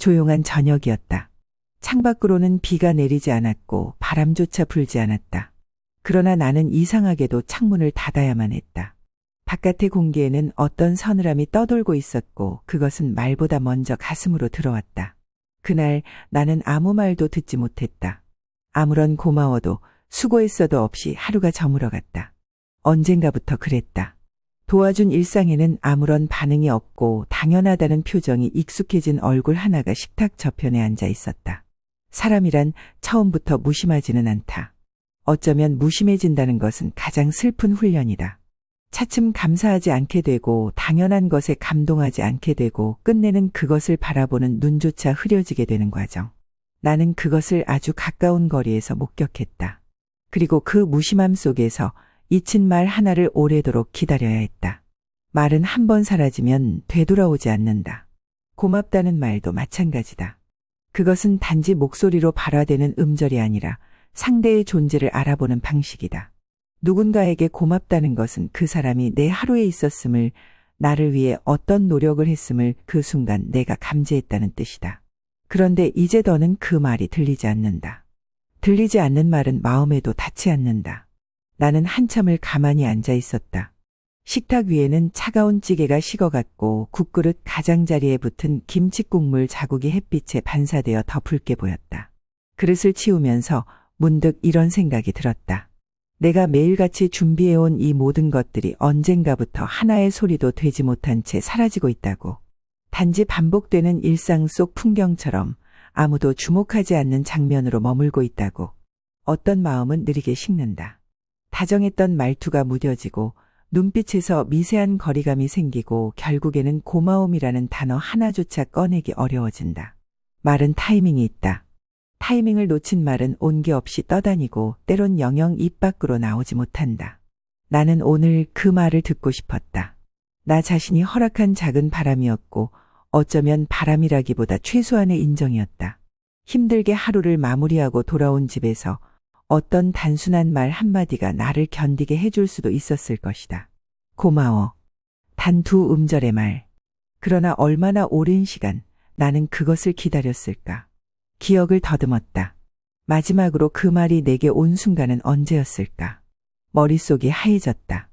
조용한 저녁이었다. 창밖으로는 비가 내리지 않았고 바람조차 불지 않았다. 그러나 나는 이상하게도 창문을 닫아야만 했다. 바깥의 공기에는 어떤 서늘함이 떠돌고 있었고 그것은 말보다 먼저 가슴으로 들어왔다. 그날 나는 아무 말도 듣지 못했다. 아무런 고마워도 수고했어도 없이 하루가 저물어갔다. 언젠가부터 그랬다. 도와준 일상에는 아무런 반응이 없고 당연하다는 표정이 익숙해진 얼굴 하나가 식탁 저편에 앉아 있었다. 사람이란 처음부터 무심하지는 않다. 어쩌면 무심해진다는 것은 가장 슬픈 훈련이다. 차츰 감사하지 않게 되고 당연한 것에 감동하지 않게 되고 끝내는 그것을 바라보는 눈조차 흐려지게 되는 과정. 나는 그것을 아주 가까운 거리에서 목격했다. 그리고 그 무심함 속에서 잊힌 말 하나를 오래도록 기다려야 했다. 말은 한 번 사라지면 되돌아오지 않는다. 고맙다는 말도 마찬가지다. 그것은 단지 목소리로 발화되는 음절이 아니라 상대의 존재를 알아보는 방식이다. 누군가에게 고맙다는 것은 그 사람이 내 하루에 있었음을, 나를 위해 어떤 노력을 했음을 그 순간 내가 감지했다는 뜻이다. 그런데 이제 더는 그 말이 들리지 않는다. 들리지 않는 말은 마음에도 닿지 않는다. 나는 한참을 가만히 앉아 있었다. 식탁 위에는 차가운 찌개가 식어갔고 국그릇 가장자리에 붙은 김치국물 자국이 햇빛에 반사되어 더 붉게 보였다. 그릇을 치우면서 문득 이런 생각이 들었다. 내가 매일같이 준비해온 이 모든 것들이 언젠가부터 하나의 소리도 되지 못한 채 사라지고 있다고. 단지 반복되는 일상 속 풍경처럼 아무도 주목하지 않는 장면으로 머물고 있다고. 어떤 마음은 느리게 식는다. 다정했던 말투가 무뎌지고 눈빛에서 미세한 거리감이 생기고 결국에는 고마움이라는 단어 하나조차 꺼내기 어려워진다. 말은 타이밍이 있다. 타이밍을 놓친 말은 온기 없이 떠다니고 때론 영영 입 밖으로 나오지 못한다. 나는 오늘 그 말을 듣고 싶었다. 나 자신이 허락한 작은 바람이었고 어쩌면 바람이라기보다 최소한의 인정이었다. 힘들게 하루를 마무리하고 돌아온 집에서 어떤 단순한 말 한마디가 나를 견디게 해줄 수도 있었을 것이다. 고마워. 단 두 음절의 말. 그러나 얼마나 오랜 시간 나는 그것을 기다렸을까. 기억을 더듬었다. 마지막으로 그 말이 내게 온 순간은 언제였을까. 머릿속이 하얘졌다.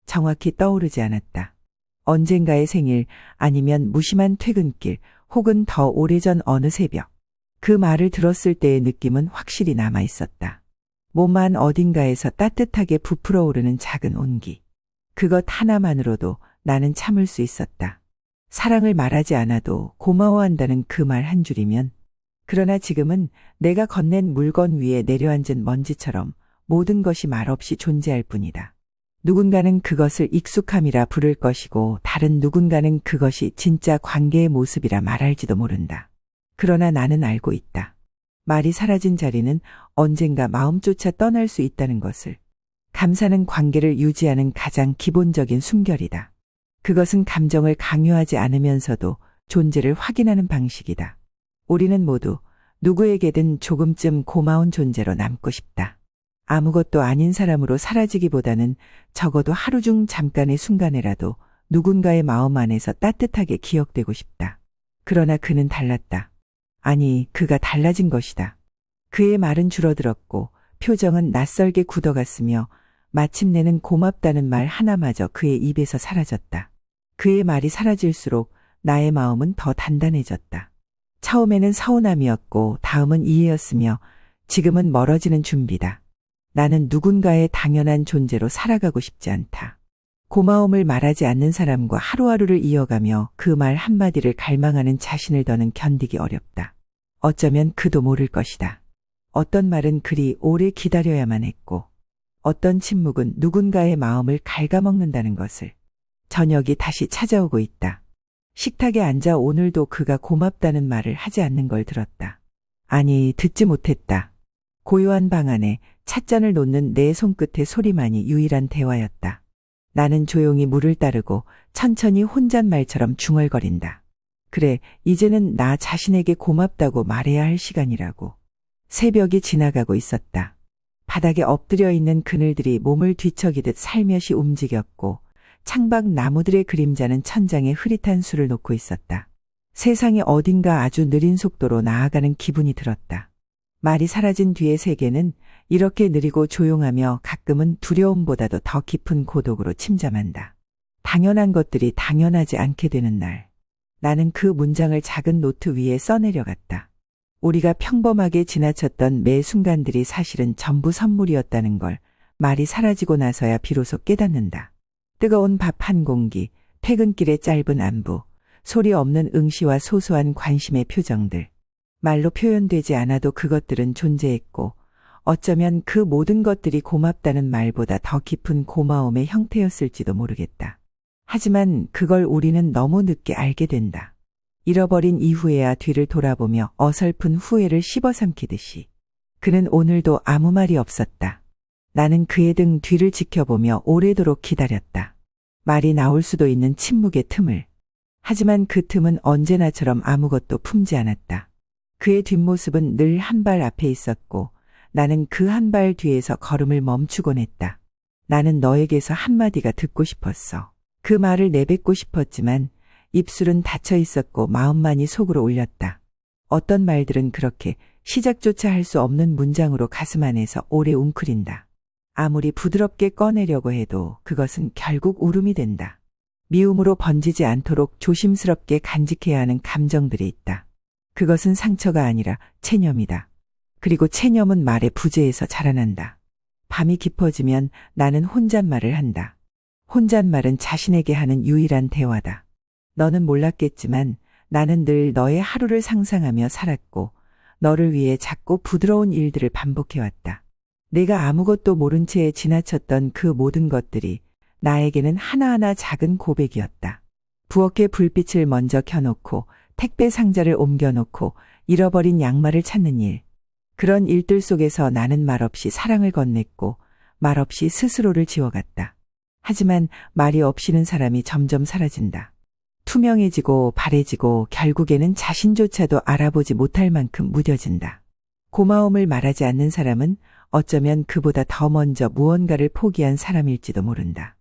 정확히 떠오르지 않았다. 언젠가의 생일 아니면 무심한 퇴근길 혹은 더 오래전 어느 새벽. 그 말을 들었을 때의 느낌은 확실히 남아 있었다. 몸 안 어딘가에서 따뜻하게 부풀어 오르는 작은 온기. 그것 하나만으로도 나는 참을 수 있었다. 사랑을 말하지 않아도 고마워한다는 그 말 한 줄이면. 그러나 지금은 내가 건넨 물건 위에 내려앉은 먼지처럼 모든 것이 말없이 존재할 뿐이다. 누군가는 그것을 익숙함이라 부를 것이고 다른 누군가는 그것이 진짜 관계의 모습이라 말할지도 모른다. 그러나 나는 알고 있다. 말이 사라진 자리는 언젠가 마음조차 떠날 수 있다는 것을. 감사는 관계를 유지하는 가장 기본적인 숨결이다. 그것은 감정을 강요하지 않으면서도 존재를 확인하는 방식이다. 우리는 모두 누구에게든 조금쯤 고마운 존재로 남고 싶다. 아무것도 아닌 사람으로 사라지기보다는 적어도 하루 중 잠깐의 순간에라도 누군가의 마음 안에서 따뜻하게 기억되고 싶다. 그러나 그는 달랐다. 아니, 그가 달라진 것이다. 그의 말은 줄어들었고 표정은 낯설게 굳어갔으며 마침내는 고맙다는 말 하나마저 그의 입에서 사라졌다. 그의 말이 사라질수록 나의 마음은 더 단단해졌다. 처음에는 서운함이었고 다음은 이해였으며 지금은 멀어지는 준비다. 나는 누군가의 당연한 존재로 살아가고 싶지 않다. 고마움을 말하지 않는 사람과 하루하루를 이어가며 그 말 한마디를 갈망하는 자신을 더는 견디기 어렵다. 어쩌면 그도 모를 것이다. 어떤 말은 그리 오래 기다려야만 했고 어떤 침묵은 누군가의 마음을 갉아먹는다는 것을. 저녁이 다시 찾아오고 있다. 식탁에 앉아 오늘도 그가 고맙다는 말을 하지 않는 걸 들었다. 아니, 듣지 못했다. 고요한 방 안에 찻잔을 놓는 내 손끝의 소리만이 유일한 대화였다. 나는 조용히 물을 따르고 천천히 혼잣말처럼 중얼거린다. 그래, 이제는 나 자신에게 고맙다고 말해야 할 시간이라고. 새벽이 지나가고 있었다. 바닥에 엎드려 있는 그늘들이 몸을 뒤척이듯 살며시 움직였고 창밖 나무들의 그림자는 천장에 흐릿한 술을 놓고 있었다. 세상이 어딘가 아주 느린 속도로 나아가는 기분이 들었다. 말이 사라진 뒤의 세계는 이렇게 느리고 조용하며 가끔은 두려움보다도 더 깊은 고독으로 침잠한다. 당연한 것들이 당연하지 않게 되는 날. 나는 그 문장을 작은 노트 위에 써내려갔다. 우리가 평범하게 지나쳤던 매 순간들이 사실은 전부 선물이었다는 걸 말이 사라지고 나서야 비로소 깨닫는다. 뜨거운 밥 한 공기, 퇴근길의 짧은 안부, 소리 없는 응시와 소소한 관심의 표정들. 말로 표현되지 않아도 그것들은 존재했고 어쩌면 그 모든 것들이 고맙다는 말보다 더 깊은 고마움의 형태였을지도 모르겠다. 하지만 그걸 우리는 너무 늦게 알게 된다. 잃어버린 이후에야 뒤를 돌아보며 어설픈 후회를 씹어삼키듯이. 그는 오늘도 아무 말이 없었다. 나는 그의 등 뒤를 지켜보며 오래도록 기다렸다. 말이 나올 수도 있는 침묵의 틈을. 하지만 그 틈은 언제나처럼 아무것도 품지 않았다. 그의 뒷모습은 늘 한 발 앞에 있었고 나는 그 한 발 뒤에서 걸음을 멈추곤 했다. 나는 너에게서 한마디가 듣고 싶었어. 그 말을 내뱉고 싶었지만 입술은 닫혀 있었고 마음만이 속으로 울렸다. 어떤 말들은 그렇게 시작조차 할 수 없는 문장으로 가슴 안에서 오래 웅크린다. 아무리 부드럽게 꺼내려고 해도 그것은 결국 울음이 된다. 미움으로 번지지 않도록 조심스럽게 간직해야 하는 감정들이 있다. 그것은 상처가 아니라 체념이다. 그리고 체념은 말의 부재에서 자라난다. 밤이 깊어지면 나는 혼잣말을 한다. 혼잣말은 자신에게 하는 유일한 대화다. 너는 몰랐겠지만 나는 늘 너의 하루를 상상하며 살았고 너를 위해 작고 부드러운 일들을 반복해왔다. 내가 아무것도 모른 채 지나쳤던 그 모든 것들이 나에게는 하나하나 작은 고백이었다. 부엌에 불빛을 먼저 켜놓고 택배 상자를 옮겨놓고 잃어버린 양말을 찾는 일. 그런 일들 속에서 나는 말없이 사랑을 건넸고 말없이 스스로를 지워갔다. 하지만 말이 없이는 사람이 점점 사라진다. 투명해지고 바래지고 결국에는 자신조차도 알아보지 못할 만큼 무뎌진다. 고마움을 말하지 않는 사람은 어쩌면 그보다 더 먼저 무언가를 포기한 사람일지도 모른다.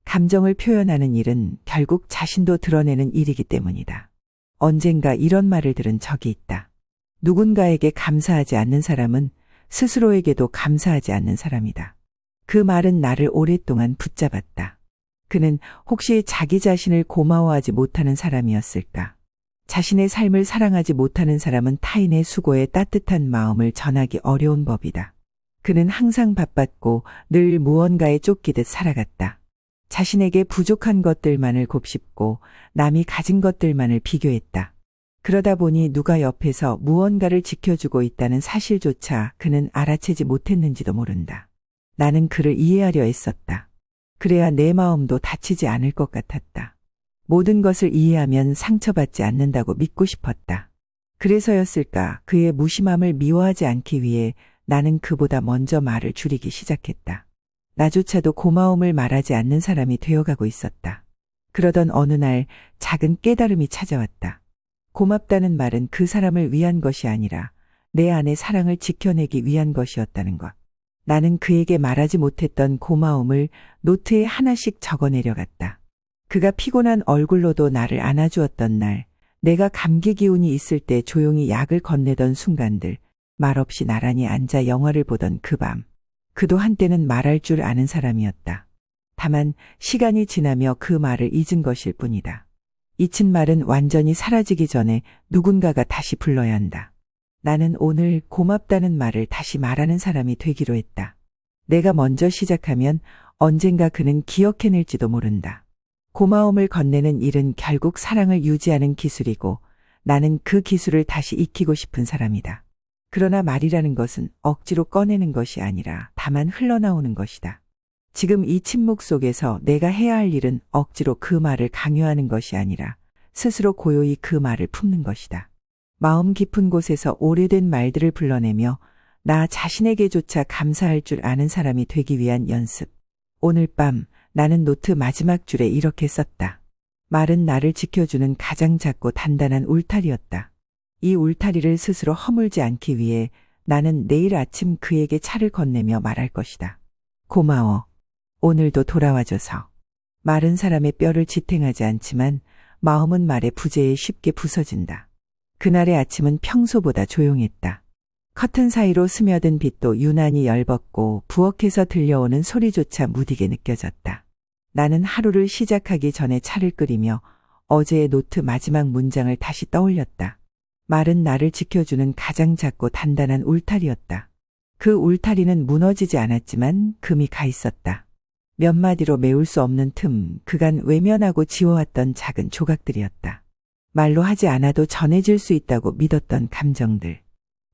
감정을 표현하는 일은 결국 자신도 드러내는 일이기 때문이다. 언젠가 이런 말을 들은 적이 있다. 누군가에게 감사하지 않는 사람은 스스로에게도 감사하지 않는 사람이다. 그 말은 나를 오랫동안 붙잡았다. 그는 혹시 자기 자신을 고마워하지 못하는 사람이었을까? 자신의 삶을 사랑하지 못하는 사람은 타인의 수고에 따뜻한 마음을 전하기 어려운 법이다. 그는 항상 바빴고 늘 무언가에 쫓기듯 살아갔다. 자신에게 부족한 것들만을 곱씹고 남이 가진 것들만을 비교했다. 그러다 보니 누가 옆에서 무언가를 지켜주고 있다는 사실조차 그는 알아채지 못했는지도 모른다. 나는 그를 이해하려 했었다. 그래야 내 마음도 다치지 않을 것 같았다. 모든 것을 이해하면 상처받지 않는다고 믿고 싶었다. 그래서였을까 그의 무심함을 미워하지 않기 위해 나는 그보다 먼저 말을 줄이기 시작했다. 나조차도 고마움을 말하지 않는 사람이 되어가고 있었다. 그러던 어느 날 작은 깨달음이 찾아왔다. 고맙다는 말은 그 사람을 위한 것이 아니라 내 안의 사랑을 지켜내기 위한 것이었다는 것. 나는 그에게 말하지 못했던 고마움을 노트에 하나씩 적어내려갔다. 그가 피곤한 얼굴로도 나를 안아주었던 날, 내가 감기 기운이 있을 때 조용히 약을 건네던 순간들, 말없이 나란히 앉아 영화를 보던 그 밤. 그도 한때는 말할 줄 아는 사람이었다. 다만 시간이 지나며 그 말을 잊은 것일 뿐이다. 잊힌 말은 완전히 사라지기 전에 누군가가 다시 불러야 한다. 나는 오늘 고맙다는 말을 다시 말하는 사람이 되기로 했다. 내가 먼저 시작하면 언젠가 그는 기억해낼지도 모른다. 고마움을 건네는 일은 결국 사랑을 유지하는 기술이고 나는 그 기술을 다시 익히고 싶은 사람이다. 그러나 말이라는 것은 억지로 꺼내는 것이 아니라 다만 흘러나오는 것이다. 지금 이 침묵 속에서 내가 해야 할 일은 억지로 그 말을 강요하는 것이 아니라 스스로 고요히 그 말을 품는 것이다. 마음 깊은 곳에서 오래된 말들을 불러내며 나 자신에게조차 감사할 줄 아는 사람이 되기 위한 연습. 오늘 밤 나는 노트 마지막 줄에 이렇게 썼다. 말은 나를 지켜주는 가장 작고 단단한 울타리였다. 이 울타리를 스스로 허물지 않기 위해 나는 내일 아침 그에게 차를 건네며 말할 것이다. 고마워. 오늘도 돌아와줘서. 마른 사람의 뼈를 지탱하지 않지만 마음은 말의 부재에 쉽게 부서진다. 그날의 아침은 평소보다 조용했다. 커튼 사이로 스며든 빛도 유난히 열벗고 부엌에서 들려오는 소리조차 무디게 느껴졌다. 나는 하루를 시작하기 전에 차를 끓이며 어제의 노트 마지막 문장을 다시 떠올렸다. 말은 나를 지켜주는 가장 작고 단단한 울타리였다. 그 울타리는 무너지지 않았지만 금이 가 있었다. 몇 마디로 메울 수 없는 틈, 그간 외면하고 지워왔던 작은 조각들이었다. 말로 하지 않아도 전해질 수 있다고 믿었던 감정들.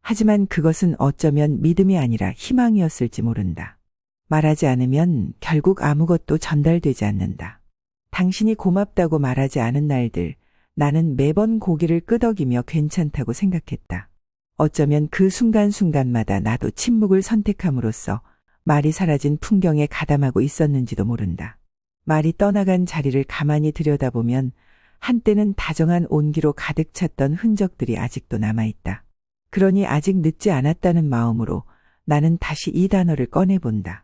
하지만 그것은 어쩌면 믿음이 아니라 희망이었을지 모른다. 말하지 않으면 결국 아무것도 전달되지 않는다. 당신이 고맙다고 말하지 않은 날들, 나는 매번 고개를 끄덕이며 괜찮다고 생각했다. 어쩌면 그 순간순간마다 나도 침묵을 선택함으로써 말이 사라진 풍경에 가담하고 있었는지도 모른다. 말이 떠나간 자리를 가만히 들여다보면 한때는 다정한 온기로 가득 찼던 흔적들이 아직도 남아있다. 그러니 아직 늦지 않았다는 마음으로 나는 다시 이 단어를 꺼내본다.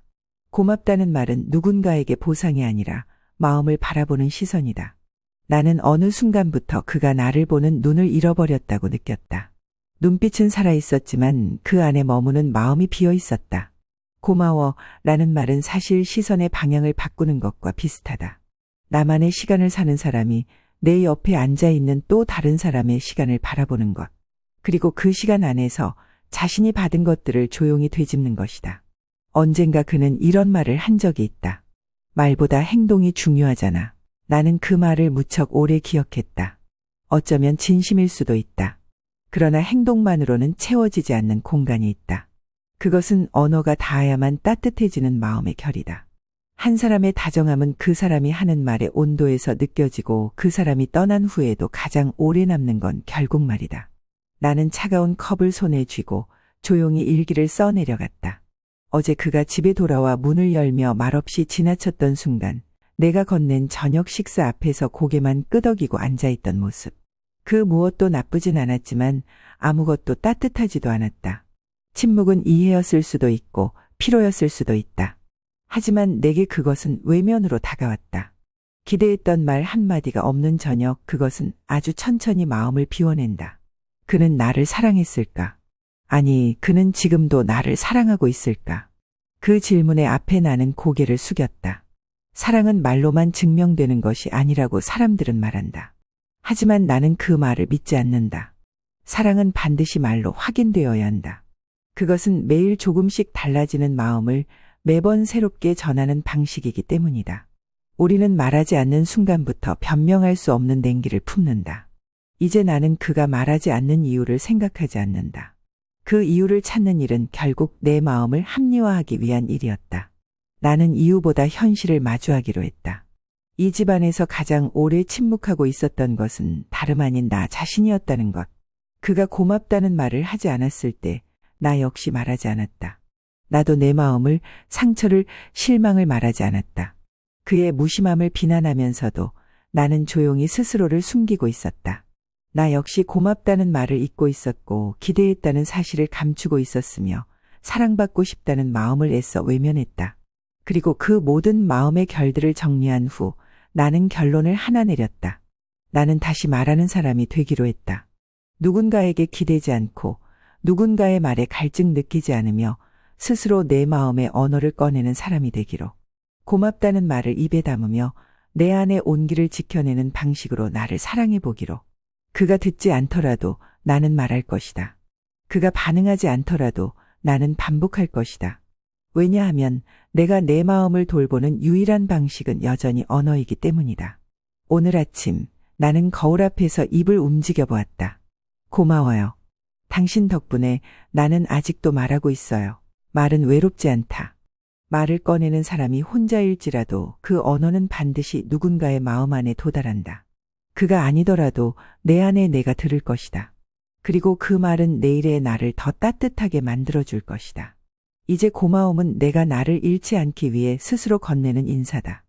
고맙다는 말은 누군가에게 보상이 아니라 마음을 바라보는 시선이다. 나는 어느 순간부터 그가 나를 보는 눈을 잃어버렸다고 느꼈다. 눈빛은 살아있었지만 그 안에 머무는 마음이 비어있었다. 고마워 라는 말은 사실 시선의 방향을 바꾸는 것과 비슷하다. 나만의 시간을 사는 사람이 내 옆에 앉아있는 또 다른 사람의 시간을 바라보는 것. 그리고 그 시간 안에서 자신이 받은 것들을 조용히 되짚는 것이다. 언젠가 그는 이런 말을 한 적이 있다. 말보다 행동이 중요하잖아. 나는 그 말을 무척 오래 기억했다. 어쩌면 진심일 수도 있다. 그러나 행동만으로는 채워지지 않는 공간이 있다. 그것은 언어가 닿아야만 따뜻해지는 마음의 결이다. 한 사람의 다정함은 그 사람이 하는 말의 온도에서 느껴지고 그 사람이 떠난 후에도 가장 오래 남는 건 결국 말이다. 나는 차가운 컵을 손에 쥐고 조용히 일기를 써내려갔다. 어제 그가 집에 돌아와 문을 열며 말없이 지나쳤던 순간 내가 건넨 저녁 식사 앞에서 고개만 끄덕이고 앉아있던 모습. 그 무엇도 나쁘진 않았지만 아무것도 따뜻하지도 않았다. 침묵은 이해였을 수도 있고 피로였을 수도 있다. 하지만 내게 그것은 외면으로 다가왔다. 기대했던 말 한마디가 없는 저녁, 그것은 아주 천천히 마음을 비워낸다. 그는 나를 사랑했을까? 아니, 그는 지금도 나를 사랑하고 있을까? 그 질문의 앞에 나는 고개를 숙였다. 사랑은 말로만 증명되는 것이 아니라고 사람들은 말한다. 하지만 나는 그 말을 믿지 않는다. 사랑은 반드시 말로 확인되어야 한다. 그것은 매일 조금씩 달라지는 마음을 매번 새롭게 전하는 방식이기 때문이다. 우리는 말하지 않는 순간부터 변명할 수 없는 냉기를 품는다. 이제 나는 그가 말하지 않는 이유를 생각하지 않는다. 그 이유를 찾는 일은 결국 내 마음을 합리화하기 위한 일이었다. 나는 이유보다 현실을 마주하기로 했다. 이 집안에서 가장 오래 침묵하고 있었던 것은 다름 아닌 나 자신이었다는 것. 그가 고맙다는 말을 하지 않았을 때 나 역시 말하지 않았다. 나도 내 마음을, 상처를, 실망을 말하지 않았다. 그의 무심함을 비난하면서도 나는 조용히 스스로를 숨기고 있었다. 나 역시 고맙다는 말을 잊고 있었고 기대했다는 사실을 감추고 있었으며 사랑받고 싶다는 마음을 애써 외면했다. 그리고 그 모든 마음의 결들을 정리한 후 나는 결론을 하나 내렸다. 나는 다시 말하는 사람이 되기로 했다. 누군가에게 기대지 않고 누군가의 말에 갈증 느끼지 않으며 스스로 내 마음의 언어를 꺼내는 사람이 되기로. 고맙다는 말을 입에 담으며 내 안의 온기를 지켜내는 방식으로 나를 사랑해 보기로. 그가 듣지 않더라도 나는 말할 것이다. 그가 반응하지 않더라도 나는 반복할 것이다. 왜냐하면 내가 내 마음을 돌보는 유일한 방식은 여전히 언어이기 때문이다. 오늘 아침 나는 거울 앞에서 입을 움직여 보았다. 고마워요. 당신 덕분에 나는 아직도 말하고 있어요. 말은 외롭지 않다. 말을 꺼내는 사람이 혼자일지라도 그 언어는 반드시 누군가의 마음 안에 도달한다. 그가 아니더라도 내 안에 내가 들을 것이다. 그리고 그 말은 내일의 나를 더 따뜻하게 만들어줄 것이다. 이제 고마움은 내가 나를 잃지 않기 위해 스스로 건네는 인사다.